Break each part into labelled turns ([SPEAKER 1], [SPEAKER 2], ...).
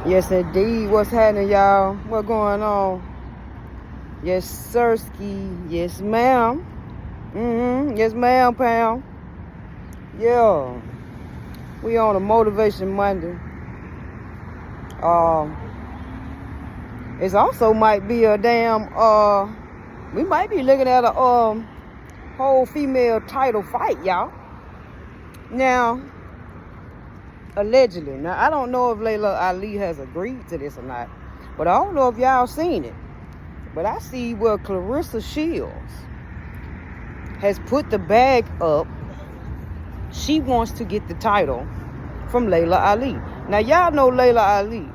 [SPEAKER 1] Yes, indeed. What's happening, y'all? What going on? Yes, sirski. Yes, ma'am. Yes, ma'am, Pam. Yeah. We on a Motivation Monday. It also might be a damn, we might be looking at a, whole female title fight, y'all. Now, allegedly. Now, I don't know if Lala Ali has agreed to this or not, but I don't know if y'all seen it. But I see where Clarissa Shields has put the bag up. She wants to get the title from Lala Ali. Now, y'all know Lala Ali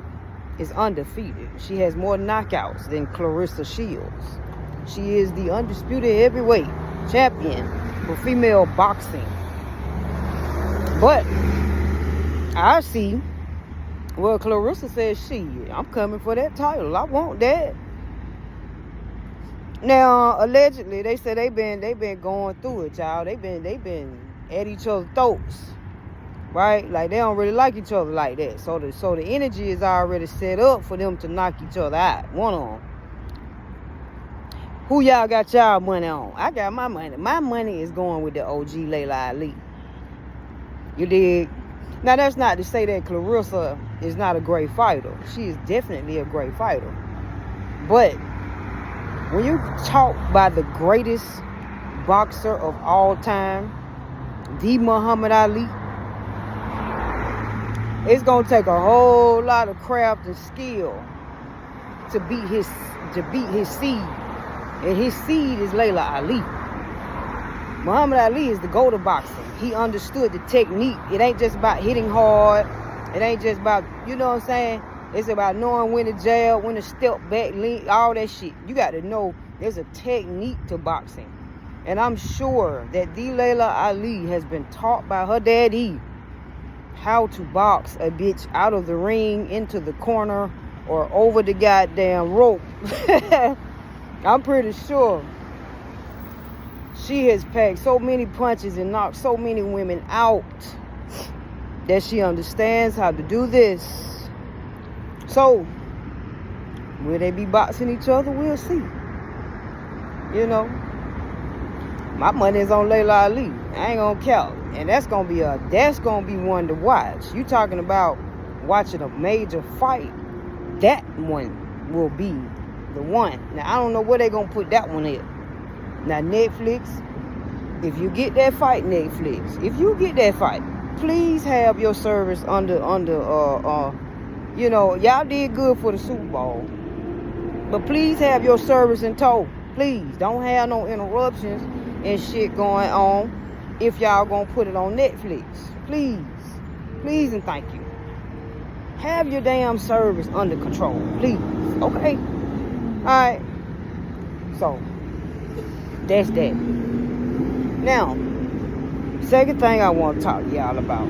[SPEAKER 1] is undefeated. She has more knockouts than Clarissa Shields. She is the undisputed heavyweight champion for female boxing. But I see, well, Clarissa says, I'm coming for that title. I want that. Now, allegedly, they say they've been going through it, y'all. They've been at each other's throats, right? Like, they don't really like each other like that. So the energy is already set up for them to knock each other out, one on. Who y'all got y'all money on? I got my money. My money is going with the OG Lala Ali. You dig? Now, that's not to say that Clarissa is not a great fighter. She is definitely a great fighter. But when you talk by the greatest boxer of all time, the Muhammad Ali, it's going to take a whole lot of craft and skill to beat his seed. And his seed is Lala Ali. Muhammad Ali is the GOAT of boxing. He understood the technique. It ain't just about hitting hard. It ain't just about, you know what I'm saying? It's about knowing when to jab, when to step back, lean, all that shit. You got to know there's a technique to boxing. And I'm sure that the Lala Ali has been taught by her daddy how to box a bitch out of the ring, into the corner, or over the goddamn rope. I'm pretty sure she has packed so many punches and knocked so many women out that she understands how to do this. So, will they be boxing each other? We'll see. You know, my money is on Lala Ali. I ain't gonna count. And that's gonna be one to watch. You talking about watching a major fight? That one will be the one. Now, I don't know where they gonna put that one in. Now, Netflix, if you get that fight, Netflix, if you get that fight, please have your service under, you know, y'all did good for the Super Bowl, but please have your service in tow. Please, don't have no interruptions and shit going on if y'all gonna put it on Netflix. Please, please and thank you. Have your damn service under control, please, okay? Alright, so that's that. Now, second thing I want to talk to y'all about,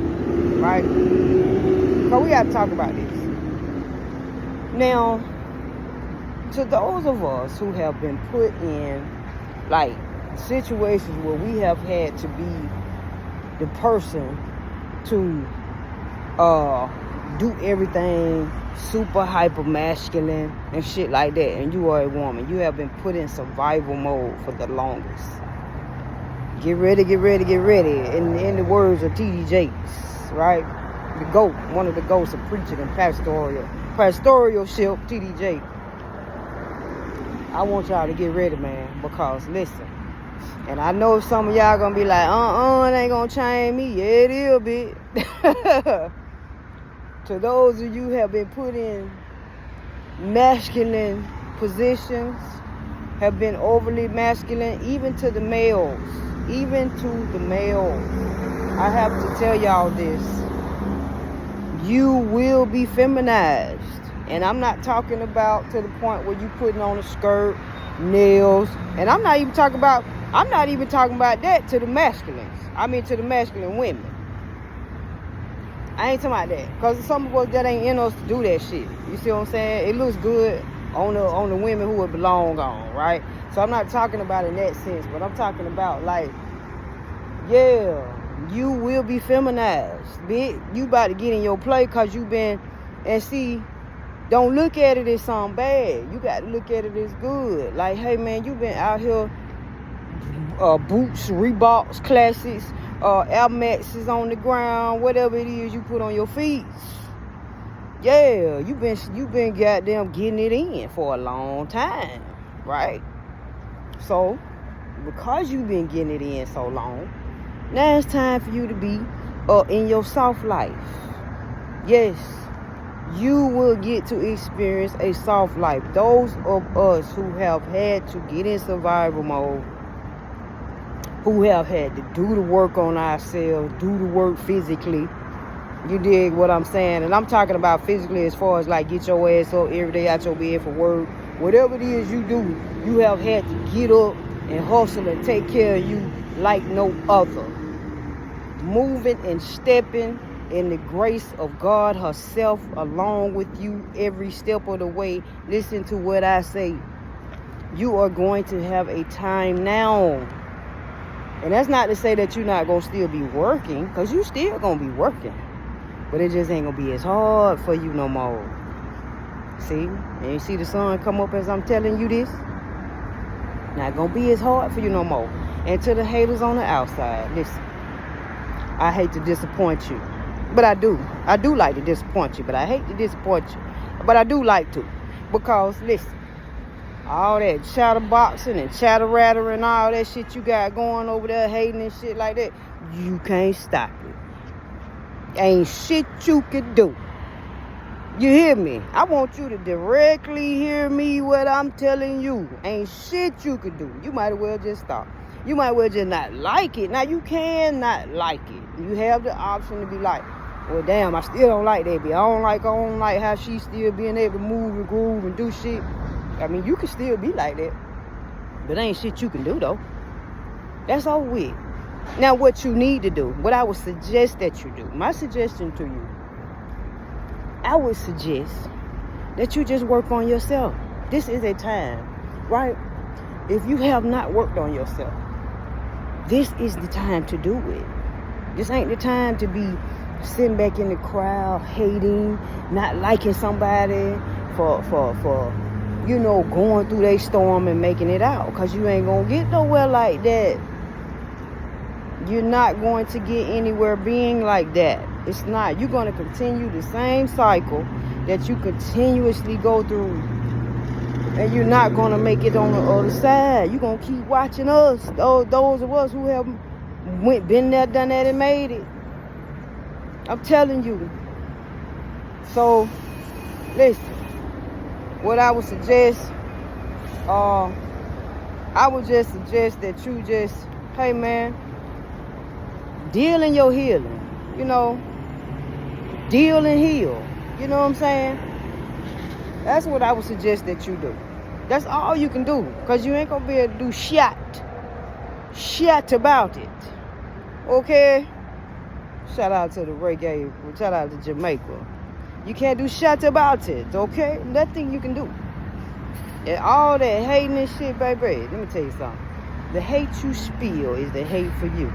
[SPEAKER 1] right? Because we got to talk about this. Now, to those of us who have been put in, like, situations where we have had to be the person to do everything super hyper masculine and shit like that, and you are a woman, you have been put in survival mode for the longest. Get ready, get ready, get ready. In the words of T.D. Jakes, right? The GOAT, one of the GOATs of preaching and pastoralship, T.D. Jakes. I want y'all to get ready, man, because listen, and I know some of y'all gonna be like, it ain't gonna change me. Yeah, it is, bitch. To those of you who have been put in masculine positions, have been overly masculine, even to the males, I have to tell y'all this. You will be feminized. And I'm not talking about to the point where you putting on a skirt, nails, and I'm not even talking about that to the masculines. I mean to the masculine women. I ain't talking about that. Because some of us that ain't in us to do that shit. You see what I'm saying? It looks good on the women who it belong on, right? So I'm not talking about in that sense, but I'm talking about like, yeah, you will be feminized, bitch. You about to get in your play because you been, and see, Don't look at it as something bad. You got to look at it as good. Like, hey, man, you been out here, boots, Reeboks, classics, Air Maxes on the ground, whatever it is you put on your feet. Yeah, you been goddamn getting it in for a long time, right? So, because you've been getting it in so long, now it's time for you to be in your soft life. Yes, you will get to experience a soft life. Those of us who have had to get in survival mode, who have had to do the work on ourselves, do the work physically. You dig what I'm saying? And I'm talking about physically as far as like get your ass up every day out your bed for work. Whatever it is you do, you have had to get up and hustle and take care of you like no other. Moving and stepping in the grace of God herself along with you every step of the way. Listen to what I say. You are going to have a time now. And that's not to say that you're not going to still be working, because you still going to be working. But it just ain't going to be as hard for you no more. See? And you see the sun come up as I'm telling you this? Not going to be as hard for you no more. And to the haters on the outside, listen. I hate to disappoint you. But I do. I do like to disappoint you. But I hate to disappoint you. But I do like to. Because, listen. All that chatterboxing and chatter-ratter and all that shit you got going over there, hating and shit like that, you can't stop it. Ain't shit you can do. You hear me? I want you to directly hear me what I'm telling you. Ain't shit you can do. You might as well just stop. You might as well just not like it. Now, you can not like it. You have the option to be like, well, damn, I still don't like that bitch. I don't like how she still being able to move and groove and do shit. I mean, you can still be like that. But ain't shit you can do, though. That's all with. Now, what you need to do, what I would suggest that you do, my suggestion to you, I would suggest that you just work on yourself. This is a time, right? If you have not worked on yourself, this is the time to do it. This ain't the time to be sitting back in the crowd, hating, not liking somebody for you know, going through their storm and making it out. Because you ain't going to get nowhere like that. You're not going to get anywhere being like that. It's not. You're going to continue the same cycle that you continuously go through. And you're not going to make it on the other side. You're going to keep watching us. Those of us who have been there, done that, and made it. I'm telling you. So, listen. What I would suggest, I would just suggest that you just, hey man, deal in your healing, you know, deal and heal, you know what I'm saying? That's what I would suggest that you do. That's all you can do, because you ain't going to be able to do shit about it, okay? Shout out to the reggae, shout out to Jamaica. You can't do shit about it, okay? Nothing you can do. And all that hating and shit, baby, let me tell you something. The hate you spill is the hate for you.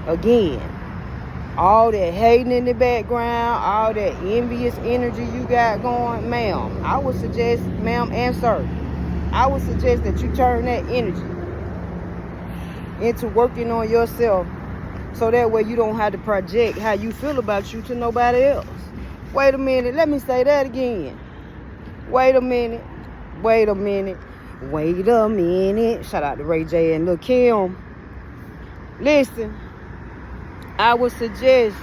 [SPEAKER 1] Again, all that hating in the background, all that envious energy you got going, ma'am, I would suggest, ma'am and sir, I would suggest that you turn that energy into working on yourself, so that way you don't have to project how you feel about you to nobody else. Wait a minute. Let me say that again. Wait a minute. Shout out to Ray J and Lil Kim. Listen. I would suggest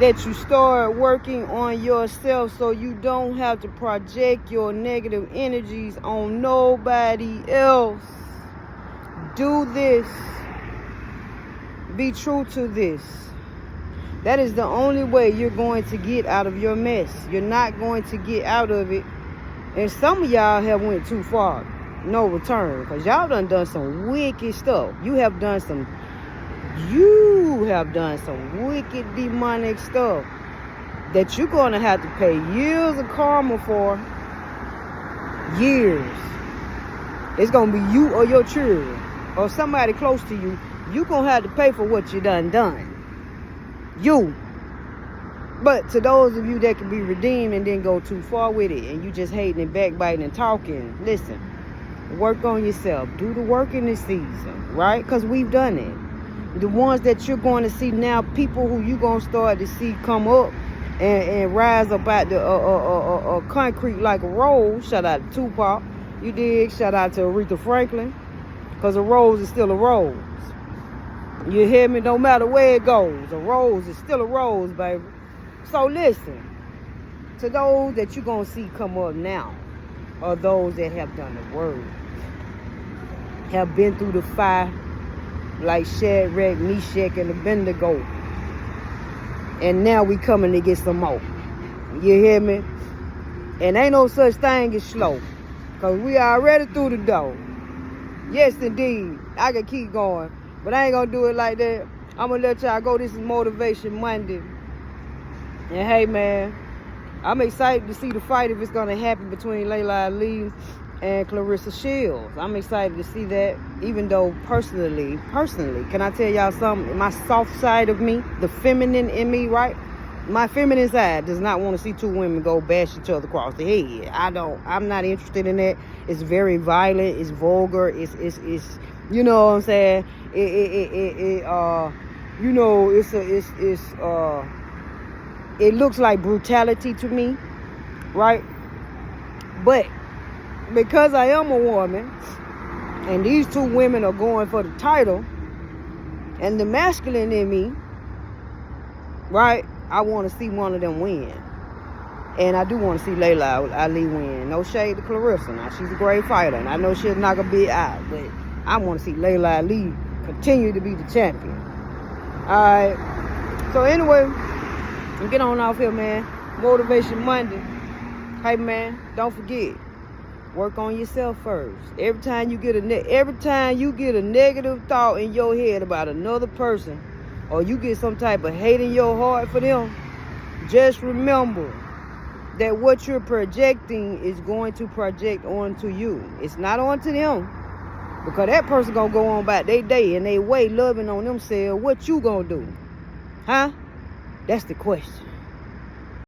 [SPEAKER 1] that you start working on yourself so you don't have to project your negative energies on nobody else. Do this. Be true to this. That is the only way you're going to get out of your mess. You're not going to get out of it. And some of y'all have went too far. No return. Because y'all done some wicked stuff. You have done some wicked demonic stuff that you're going to have to pay years of karma for. Years. It's going to be you or your children or somebody close to you. You're going to have to pay for what you done. You. But to those of you that can be redeemed and then go too far with it, and you just hating and backbiting and talking, listen, work on yourself. Do the work in this season, right? Because we've done it. The ones that you're going to see now, people who you're going to start to see come up and rise up out the concrete like a rose. Shout out to Tupac. You dig? Shout out to Aretha Franklin. Because a rose is still a rose. You hear me? No matter where it goes, a rose is still a rose, baby. So listen, to those that you're going to see come up now, are those that have done the word, have been through the fire like Shadrach, Meshach, and Abednego. And now we coming to get some more. You hear me? And ain't no such thing as slow. Because we already through the door. Yes, indeed. I can keep going. But I ain't going to do it like that. I'm going to let y'all go. This is Motivation Monday. And hey, man, I'm excited to see the fight if it's going to happen between Lala Ali and Clarissa Shields. I'm excited to see that, even though personally, can I tell y'all something? My soft side of me, the feminine in me, right? My feminine side does not want to see two women go bash each other across the head. I'm not interested in that. It's very violent. It's vulgar. It's you know what I'm saying? It looks like brutality to me, right? But because I am a woman, and these two women are going for the title, and the masculine in me, right, I want to see one of them win. And I do want to see Lala Ali win. No shade to Clarissa. Now, she's a great fighter, and I know she'll knock a bit out, but I want to see Lala Ali continue to be the champion. All right. So anyway, get on off here, man. Motivation Monday. Hey, man, don't forget. Work on yourself first. Every time you get a negative thought in your head about another person, or you get some type of hate in your heart for them, just remember that what you're projecting is going to project onto you. It's not onto them, because that person gonna go on about their day and they way loving on themselves. What you gonna do? Huh? That's the question.